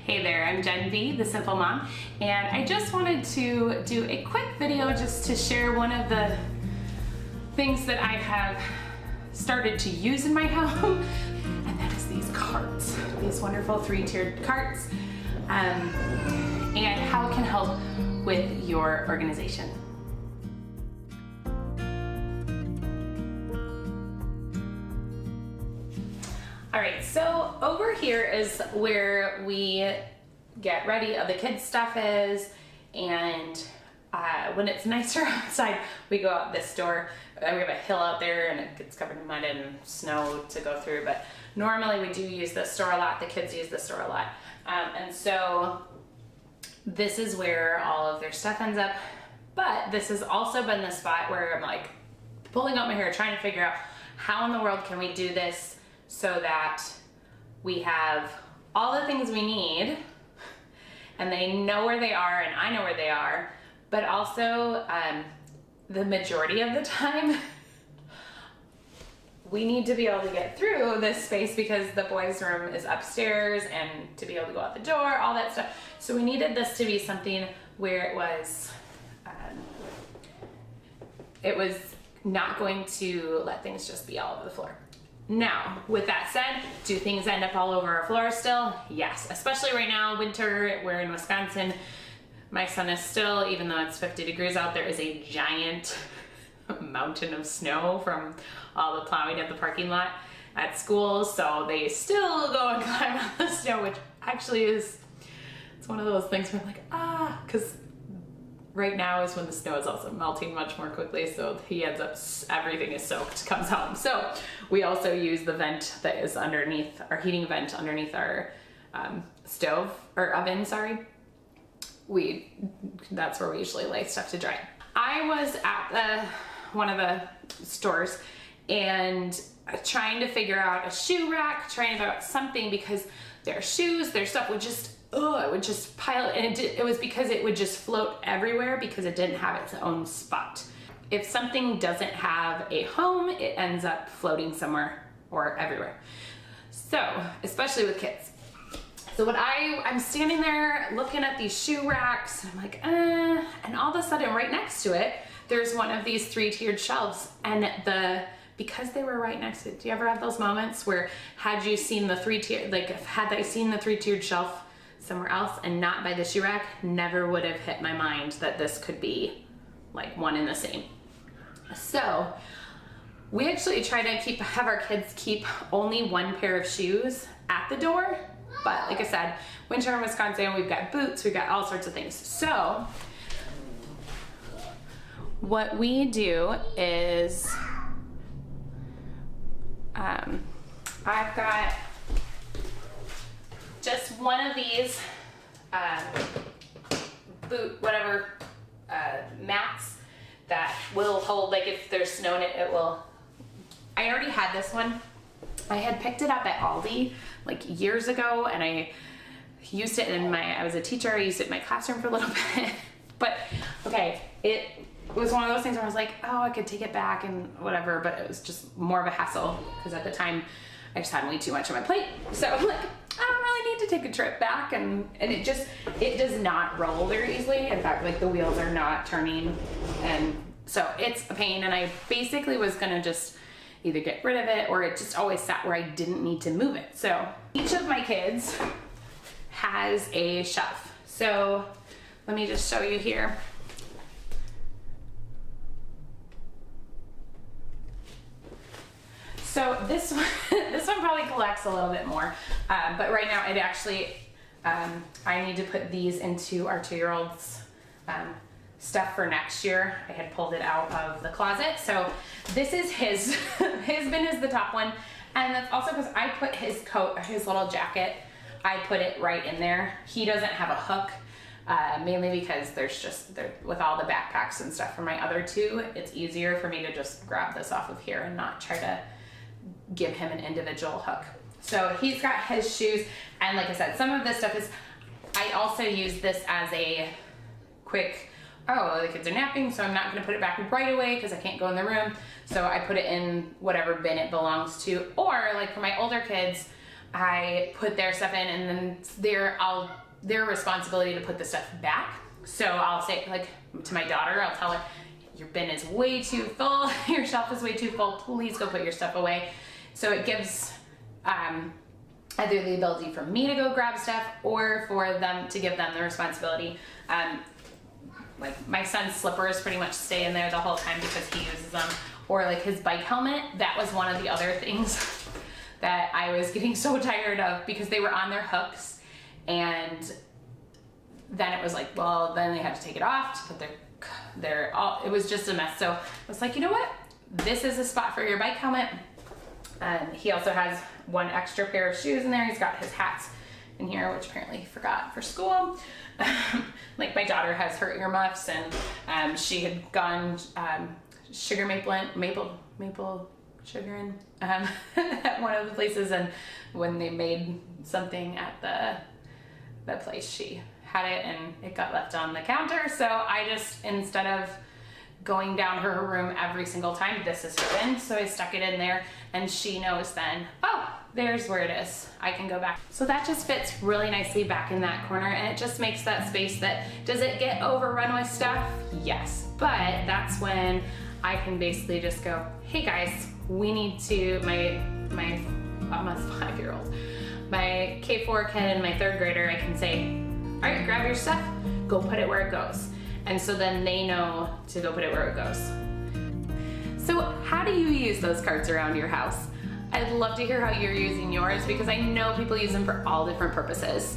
Hey there, I'm Jen V, the Simple Mom, and I just wanted to do a quick video just to share one of the things that I have started to use in my home, and that is these carts, these wonderful 3-tiered carts, and how it can help with your organization. All right, so over here is where we get ready, the kids' stuff is, and when it's nicer outside, we go out this door. We have a hill out there and it gets covered in mud and snow to go through, but normally we do use this door a lot. The kids use this door a lot. And so this is where all of their stuff ends up, but this has also been the spot where I'm like pulling out my hair, trying to figure out how in the world can we do this so that we have all the things we need and they know where they are and I know where they are, but also the majority of the time we need to be able to get through this space because the boys' room is upstairs and to be able to go out the door, all that stuff. So we needed this to be something where it was not going to let things just be all over the floor. Now, with that said, do things end up all over our floor still? Yes, especially right now, winter, we're in Wisconsin. My son is still, even though it's 50 degrees out, there is a giant mountain of snow from all the plowing at the parking lot at school, so they still go and climb on the snow, which actually is, it's one of those things where I'm like, because right now is when the snow is also melting much more quickly, so he ends up, everything is soaked, comes home. So we also use the vent that is underneath, our heating vent underneath our stove, or oven, sorry. That's where we usually lay stuff to dry. I was at one of the stores and trying to figure out a shoe rack, trying to figure out something because their shoes, their stuff would just, it would just pile, and it was because it would just float everywhere because it didn't have its own spot. If something doesn't have a home, it ends up floating somewhere or everywhere. So, especially with kids. So I'm standing there looking at these shoe racks and I'm like, and all of a sudden right next to it, there's one of these 3-tiered shelves, and because they were right next to it, do you ever have those moments where had you seen the 3-tiered, like had I seen the 3-tiered shelf somewhere else and not by the shoe rack, never would have hit my mind that this could be like one and the same. So we actually try to have our kids keep only one pair of shoes at the door, but like I said, winter in Wisconsin, we've got boots, we've got all sorts of things. So what we do is I've got just one of these mats that will hold, like if there's snow in it, it will. I already had this one. I had picked it up at Aldi like years ago, and I used it I was a teacher, I used it in my classroom for a little bit. But okay, it was one of those things where I was like, oh, I could take it back and whatever, but it was just more of a hassle because at the time I just had way too much on my plate. So I'm like, I don't really need to take a trip back, and it does not roll very easily. In fact, like the wheels are not turning, and so it's a pain, and I basically was gonna just either get rid of it or it just always sat where I didn't need to move it. So each of my kids has a shelf. So let me just show you here. So this one probably collects a little bit more, but right now it actually, I need to put these into our 2-year-old's stuff for next year. I had pulled it out of the closet. So this is his bin is the top one. And that's also because I put his coat, his little jacket, I put it right in there. He doesn't have a hook, mainly because with all the backpacks and stuff for my other 2, it's easier for me to just grab this off of here and not try to give him an individual hook. So he's got his shoes, and like I said, some of this stuff is, I also use this as a quick, the kids are napping, so I'm not gonna put it back right away because I can't go in the room. So I put it in whatever bin it belongs to. Or like for my older kids, I put their stuff in, and then their responsibility to put the stuff back. So I'll say, like, to my daughter, I'll tell her, your bin is way too full, your shelf is way too full, please go put your stuff away. So it gives either the ability for me to go grab stuff or for them to give them the responsibility. Like my son's slippers pretty much stay in there the whole time because he uses them. Or like his bike helmet, that was one of the other things that I was getting so tired of because they were on their hooks, and then it was like, well, then they had to take it off to put it was just a mess. So I was like, you know what? This is a spot for your bike helmet. He also has one extra pair of shoes in there. He's got his hats in here, which apparently he forgot for school. Like my daughter has her earmuffs, and she had gone sugar maple sugar in at one of the places, and when they made something at the place, she had it and it got left on the counter. So I just, instead of going down her room every single time, this is her bin, so I stuck it in there, and she knows then, oh, there's where it is, I can go back. So that just fits really nicely back in that corner, and it just makes that space that, does it get overrun with stuff? Yes, but that's when I can basically just go, hey guys, we need to, my almost 5-year-old, my K4 kid and my 3rd grader, I can say, all right, grab your stuff, go put it where it goes. And so then they know to go put it where it goes. So how do you use those carts around your house? I'd love to hear how you're using yours, because I know people use them for all different purposes.